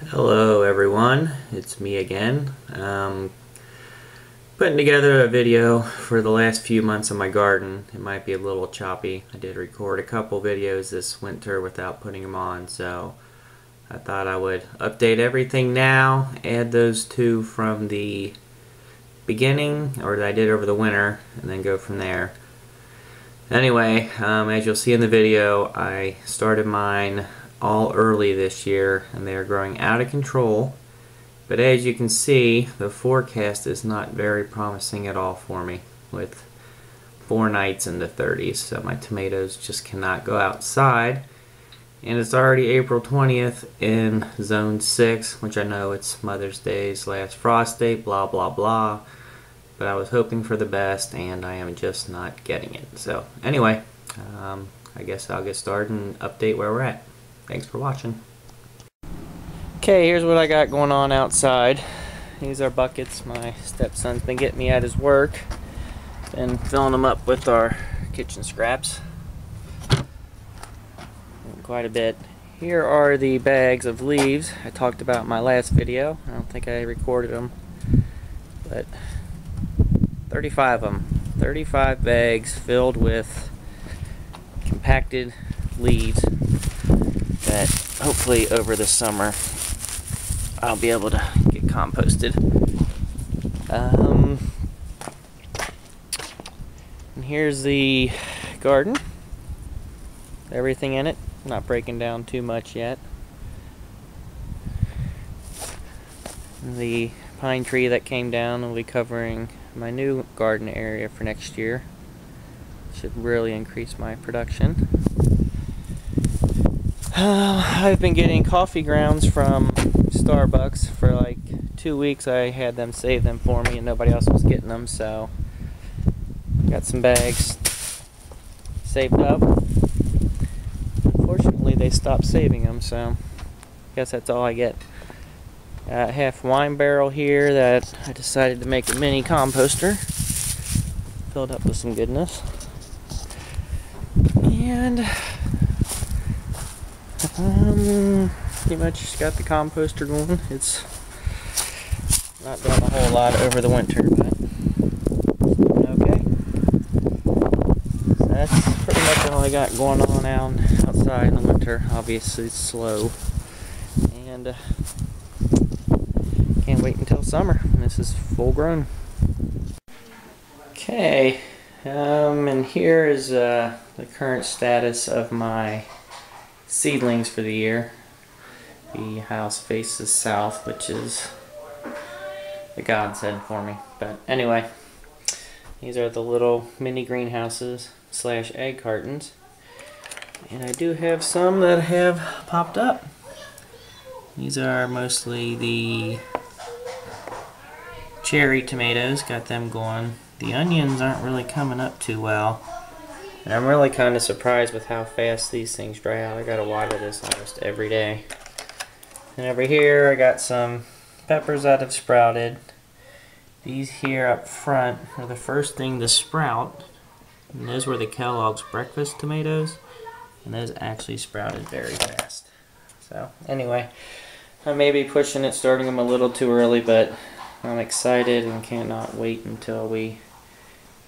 Hello everyone, it's me again. Putting together a video for the last few months of my garden. It might be a little choppy. I did record a couple videos this winter without putting them on, so I thought I would update everything now, add those two from the beginning, or that I did over the winter, and then go from there. Anyway, as you'll see in the video, I started mine all early this year and they are growing out of control, but as you can see, the forecast is not very promising at all for me, with 4 nights in the 30s, so my tomatoes just cannot go outside. And it's already April 20th in zone 6, which I know it's Mother's Day's last frost date, blah blah blah, but I was hoping for the best and I am just not getting it. So anyway, I guess I'll get started and update where we're at. Thanks for watching. Okay, here's what I got going on outside. These are buckets my stepson's been getting me at his work. Been filling them up with our kitchen scraps. Quite a bit. Here are the bags of leaves I talked about in my last video. I don't think I recorded them, but 35 of them. 35 bags filled with compacted leaves that hopefully over the summer I'll be able to get composted. And here's the garden. Everything in it. Not breaking down too much yet. The pine tree that came down will be covering my new garden area for next year. Should really increase my production. I've been getting coffee grounds from Starbucks for like 2 weeks. I had them save them for me and nobody else was getting them, so got some bags saved up. Unfortunately they stopped saving them, so I guess that's all I get. Got a half wine barrel here that I decided to make a mini composter. Filled up with some goodness. And pretty much got the composter going. It's not done a whole lot over the winter, but okay. So that's pretty much all I got going on outside in the winter. Obviously it's slow, and can't wait until summer and this is full grown. Okay, and here is the current status of my seedlings for the year. The house faces south, which is a godsend for me. But anyway, these are the little mini greenhouses / egg cartons. And I do have some that have popped up. These are mostly the cherry tomatoes, got them going. The onions aren't really coming up too well. And I'm really kind of surprised with how fast these things dry out. I gotta water this almost every day. And over here I got some peppers that have sprouted. These here up front are the first thing to sprout. And those were the Kellogg's breakfast tomatoes. And those actually sprouted very fast. So anyway, I may be pushing it, starting them a little too early, but I'm excited and cannot wait until we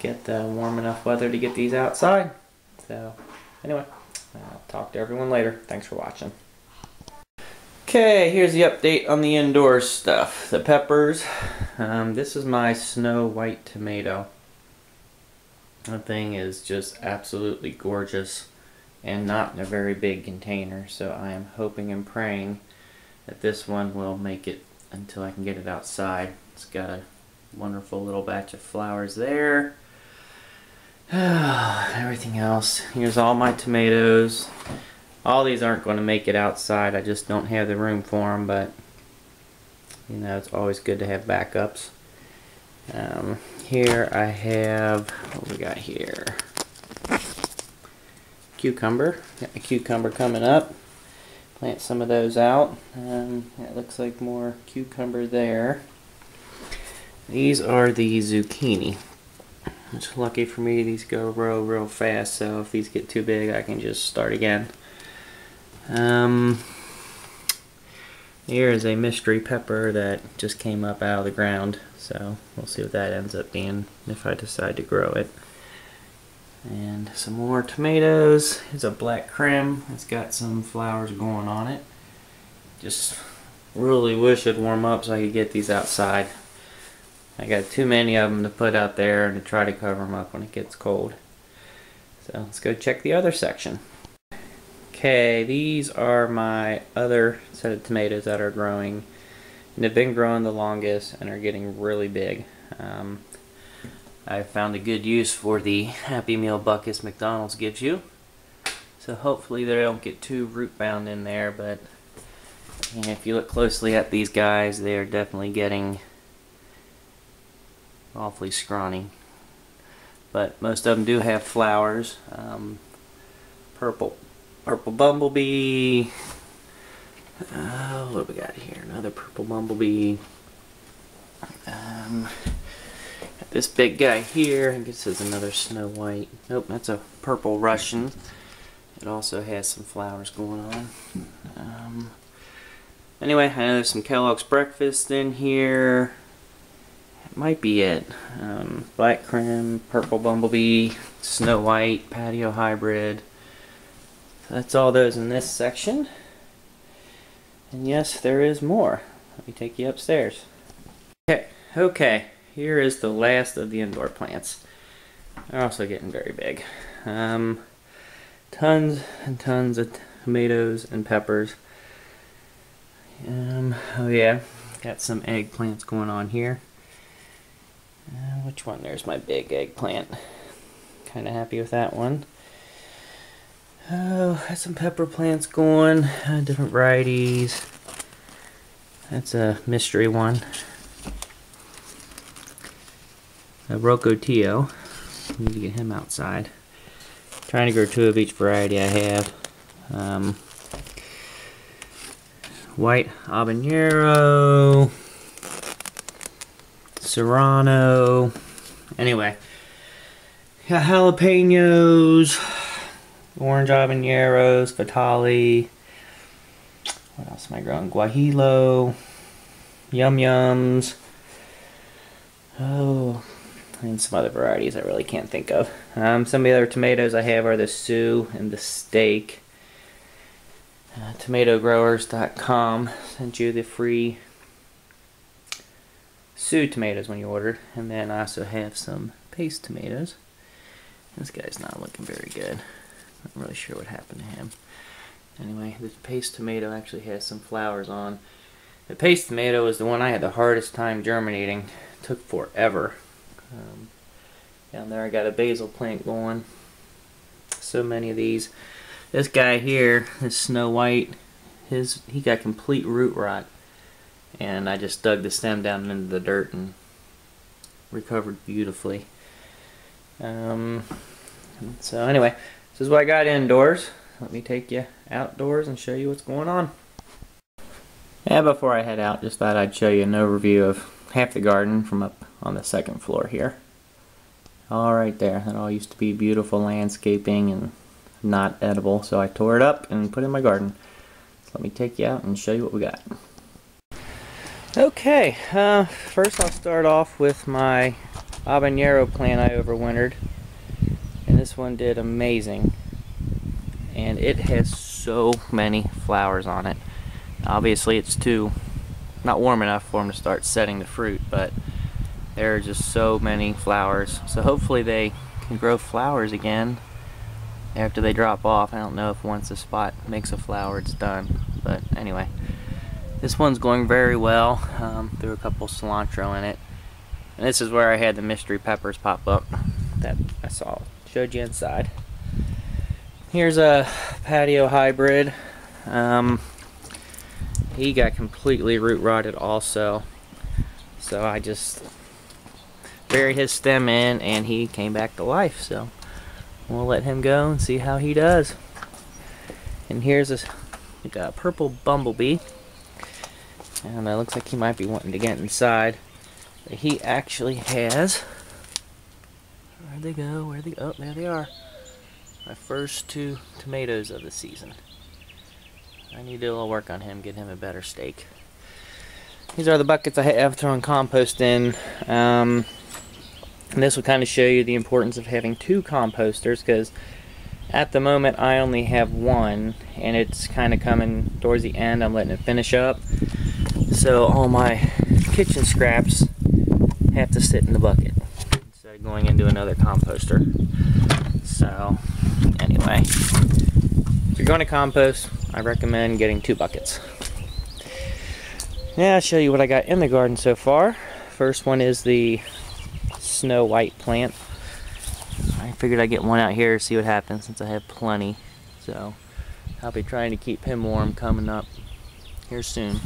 get the warm enough weather to get these outside. So anyway, I'll talk to everyone later. Thanks for watching. Okay, here's the update on the indoor stuff. The peppers. This is my snow white tomato. That thing is just absolutely gorgeous and not in a very big container, so I am hoping and praying that this one will make it until I can get it outside. It's got a wonderful little batch of flowers there. Everything else. Here's all my tomatoes. All these aren't going to make it outside. I just don't have the room for them, but you know, it's always good to have backups. Here I have, what we got here? Cucumber. Got a cucumber coming up. Plant some of those out. It looks like more cucumber there. These are the zucchini. It's lucky for me, these go real fast, so if these get too big I can just start again. Here is a mystery pepper that just came up out of the ground, so we'll see what that ends up being if I decide to grow it. And some more tomatoes. Here's a black creme. It's got some flowers going on it. Just really wish it'd warm up so I could get these outside. I got too many of them to put out there and to try to cover them up when it gets cold. So let's go check the other section. Okay, these are my other set of tomatoes that are growing, and they've been growing the longest and are getting really big. I found a good use for the Happy Meal buckets McDonald's gives you. So hopefully they don't get too root bound in there, but if you look closely at these guys, they are definitely getting awfully scrawny. But most of them do have flowers. Purple bumblebee. What do we got here? Another purple bumblebee. Got this big guy here. I guess this is another snow white. Nope, that's a purple Russian. It also has some flowers going on. Anyway, I know there's some Kellogg's breakfast in here. It might be it. Black creme, purple bumblebee, snow white, patio hybrid. So that's all those in this section. And yes, there is more. Let me take you upstairs. Okay, here is the last of the indoor plants. They're also getting very big. Tons and tons of tomatoes and peppers. Oh yeah, got some eggplants going on here. Which one? There's my big eggplant. Kind of happy with that one. Oh, got some pepper plants going, different varieties. That's a mystery one. A Rocotillo. Need to get him outside. Trying to grow 2 of each variety I have. White Habanero. Serrano. Anyway, got jalapenos, orange habaneros, Fatali. What else am I growing? Guajillo, Yum Yums. Oh, and some other varieties I really can't think of. Some of the other tomatoes I have are the Sioux and the Steak. TomatoGrowers.com sent you the free Sioux tomatoes when you ordered, and then I also have some paste tomatoes. This guy's not looking very good. Not really sure what happened to him. Anyway, this paste tomato actually has some flowers on. The paste tomato is the one I had the hardest time germinating. It took forever. Down there I got a basil plant going. So many of these. This guy here, this Snow White, he got complete root rot. And I just dug the stem down into the dirt and recovered beautifully. So anyway, this is what I got indoors. Let me take you outdoors and show you what's going on. And before I head out, just thought I'd show you an overview of half the garden from up on the 2nd floor here. All right there, that all used to be beautiful landscaping and not edible, so I tore it up and put it in my garden. So let me take you out and show you what we got. Okay, first I'll start off with my habanero plant I overwintered, and this one did amazing, and it has so many flowers on it. Obviously it's not warm enough for them to start setting the fruit, but there are just so many flowers, so hopefully they can grow flowers again after they drop off. I don't know if once a spot makes a flower it's done, but anyway. This one's going very well. Threw a couple cilantro in it. And this is where I had the mystery peppers pop up that I showed you inside. Here's a Patio Hybrid. He got completely root rotted also. So I just buried his stem in and he came back to life. So we'll let him go and see how he does. And here's a purple bumblebee. And it looks like he might be wanting to get inside. But he actually has... Where'd they go? Oh, there they are. My first 2 tomatoes of the season. I need to do a little work on him, get him a better stake. These are the buckets I have throwing compost in. And this will kind of show you the importance of having 2 composters, because at the moment I only have one, and it's kind of coming towards the end. I'm letting it finish up. So all my kitchen scraps have to sit in the bucket instead of going into another composter. So anyway, if you're going to compost, I recommend getting 2 buckets. Now I'll show you what I got in the garden so far. First one is the snow white plant. I figured I'd get one out here, see what happens, since I have plenty. So I'll be trying to keep him warm coming up here soon.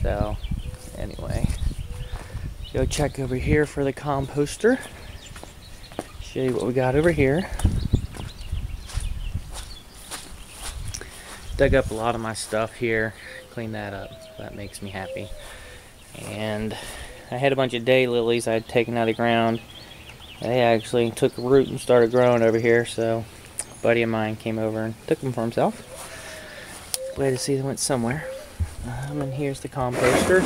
So anyway, go check over here for the composter. Show you what we got over here. Dug up a lot of my stuff here, cleaned that up. That makes me happy. And I had a bunch of daylilies I had taken out of the ground. They actually took root and started growing over here, so a buddy of mine came over and took them for himself. Glad to see they went somewhere. And here's the composter.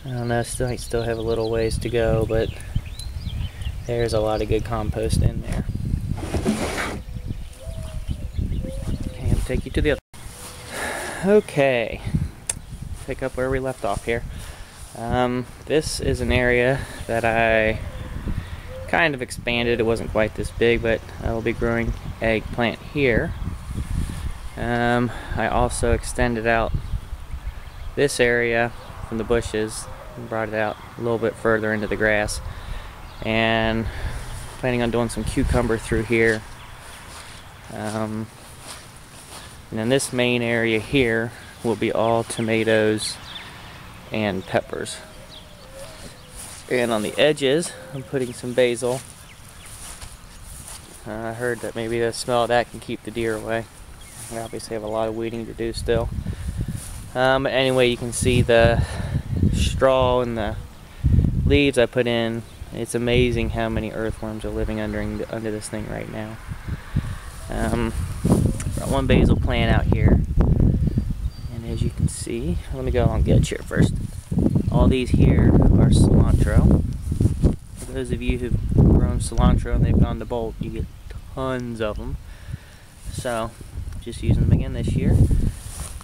I don't know, I still have a little ways to go, but there's a lot of good compost in there. Okay, I'll take you to the other. Okay, pick up where we left off here. This is an area that I kind of expanded. It wasn't quite this big, but I will be growing eggplant here. I also extended out this area from the bushes and brought it out a little bit further into the grass, and planning on doing some cucumber through here. And then this main area here will be all tomatoes and peppers. And on the edges, I'm putting some basil. I heard that maybe the smell of that can keep the deer away. I obviously have a lot of weeding to do still. But anyway, you can see the straw and the leaves I put in. It's amazing how many earthworms are living under this thing right now. Got one basil plant out here. And as you can see, let me go on get a chair first. All these here are cilantro. For those of you who've grown cilantro and they've gone to bolt, you get tons of them. So, just using them again this year.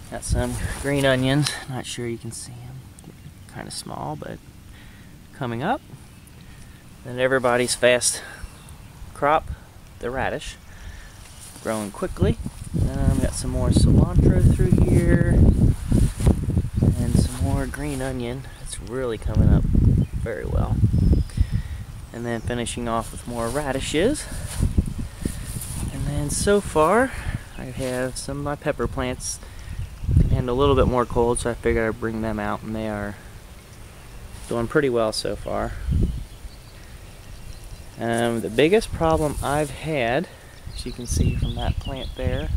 Got some green onions. Not sure you can see them. Kind of small, but coming up. And everybody's fast crop, the radish. Growing quickly. Got some more cilantro through here. And some more green onion. It's really coming up very well. And then finishing off with more radishes. And then so far, I have some of my pepper plants can handle a little bit more cold, so I figured I'd bring them out, and they are doing pretty well so far. The biggest problem I've had, as you can see from that plant there,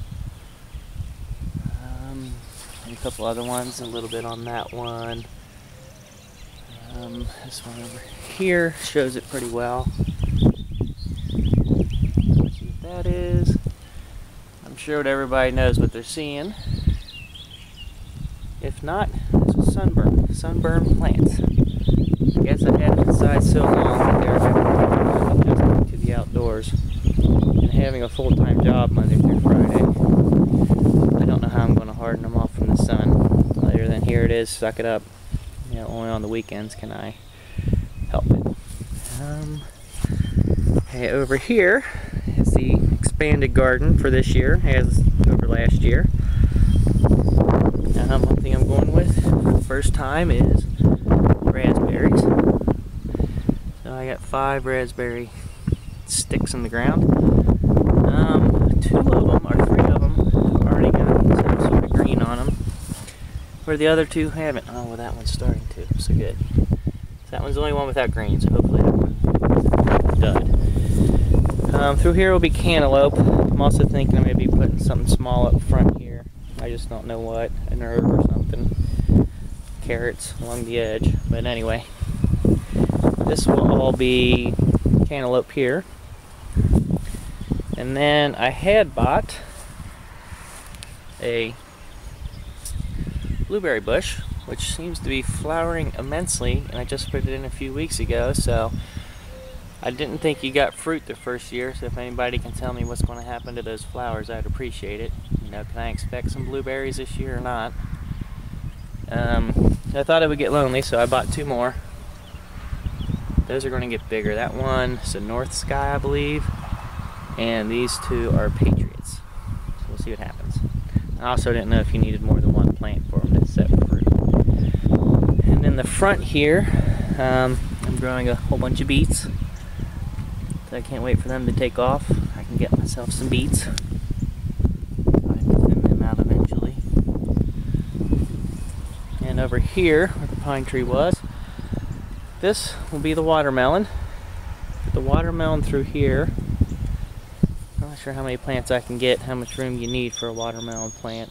and a couple other ones, a little bit on that one. This one over here shows it pretty well. Let's see what that is. I'm sure that everybody knows what they're seeing. If not, this was sunburn plants. I guess I had it inside so long that they're adjusting to the outdoors. And having a full-time job Monday through Friday, I don't know how I'm going to harden them off from the sun. Other than here it is, suck it up. You know, only on the weekends can I help it. Okay, over here is the expanded garden for this year, as over last year. One thing I'm going with for the first time is raspberries. So I got 5 raspberry sticks in the ground. 2 of them, or 3 of them, already got some sort of green on them, where the other 2 haven't. Oh, well, that one's starting to, so good. So that one's the only one without green, so hopefully that one dud. Through here will be cantaloupe. I'm also thinking I'm going to be putting something small up front here. I just don't know what, an herb or something. Carrots along the edge. But anyway, this will all be cantaloupe here. And then I had bought a blueberry bush, which seems to be flowering immensely, and I just put it in a few weeks ago, so I didn't think you got fruit the first year, so if anybody can tell me what's going to happen to those flowers, I'd appreciate it. You know, can I expect some blueberries this year or not? I thought it would get lonely, so I bought 2 more. Those are going to get bigger. That one is a North Sky, I believe, and these 2 are Patriots. So we'll see what happens. I also didn't know if you needed more than 1 plant for them to set fruit. And in the front here, I'm growing a whole bunch of beets. So I can't wait for them to take off. I can get myself some beets. I can thin them out eventually. And over here, where the pine tree was, this will be the watermelon. Put the watermelon through here. I'm not sure how many plants I can get, how much room you need for a watermelon plant.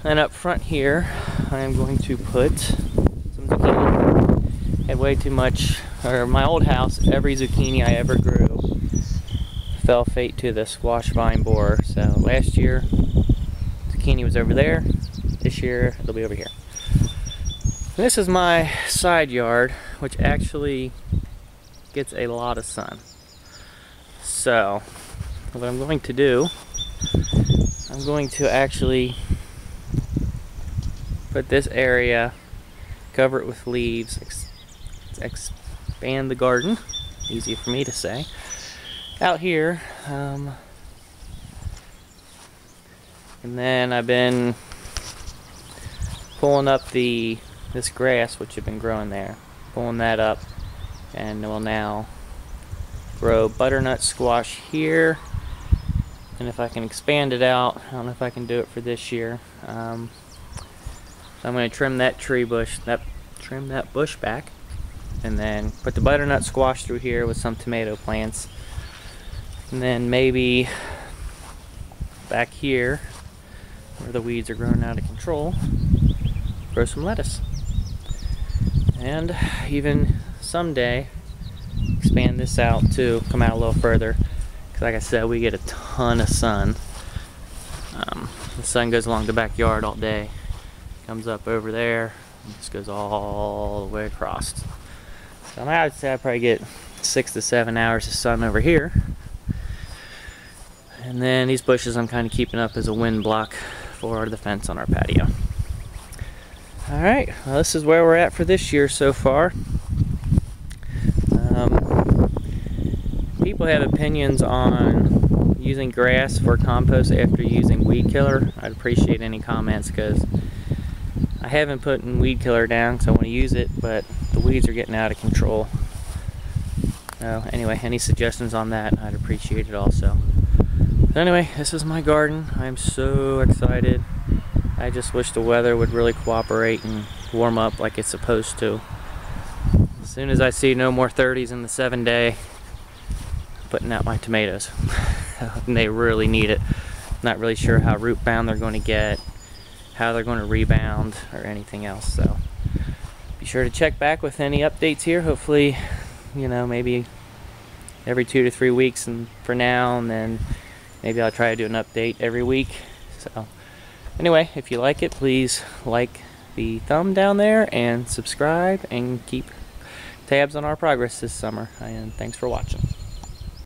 And up front here, I am going to put some zucchini. Had way too much, or my old house, every zucchini I ever grew fell fate to the squash vine borer. So last year, zucchini was over there. This year, it'll be over here. And this is my side yard, which actually gets a lot of sun. So, what I'm going to do, I'm going to actually put this area, cover it with leaves, expand the garden, easy for me to say. Out here, and then I've been pulling up this grass which had been growing there, pulling that up, and will now grow butternut squash here. And if I can expand it out, I don't know if I can do it for this year. So I'm going to trim that trim that bush back, and then put the butternut squash through here with some tomato plants, and then maybe back here where the weeds are growing out of control, grow some lettuce. And even someday expand this out to come out a little further, because like I said, we get a ton of sun. The sun goes along the backyard all day, comes up over there, and just goes all the way across. So I would say I probably get 6 to 7 hours of sun over here. And then these bushes I'm kind of keeping up as a wind block for the fence on our patio. Alright, well, this is where we're at for this year so far. People have opinions on using grass for compost after using weed killer. I'd appreciate any comments, because I haven't put weed killer down because I want to use it, but the weeds are getting out of control. So anyway, any suggestions on that, I'd appreciate it also. But anyway, this is my garden. I'm so excited. I just wish the weather would really cooperate and warm up like it's supposed to. As soon as I see no more 30s in the 7-day, I'm putting out my tomatoes. And they really need it. Not really sure how root bound they're going to get, how they're going to rebound, or anything else. So be sure to check back with any updates here. Hopefully, you know, maybe every 2 to 3 weeks and for now, and then maybe I'll try to do an update every week. So anyway, if you like it, please like the thumb down there and subscribe, and keep tabs on our progress this summer. And thanks for watching.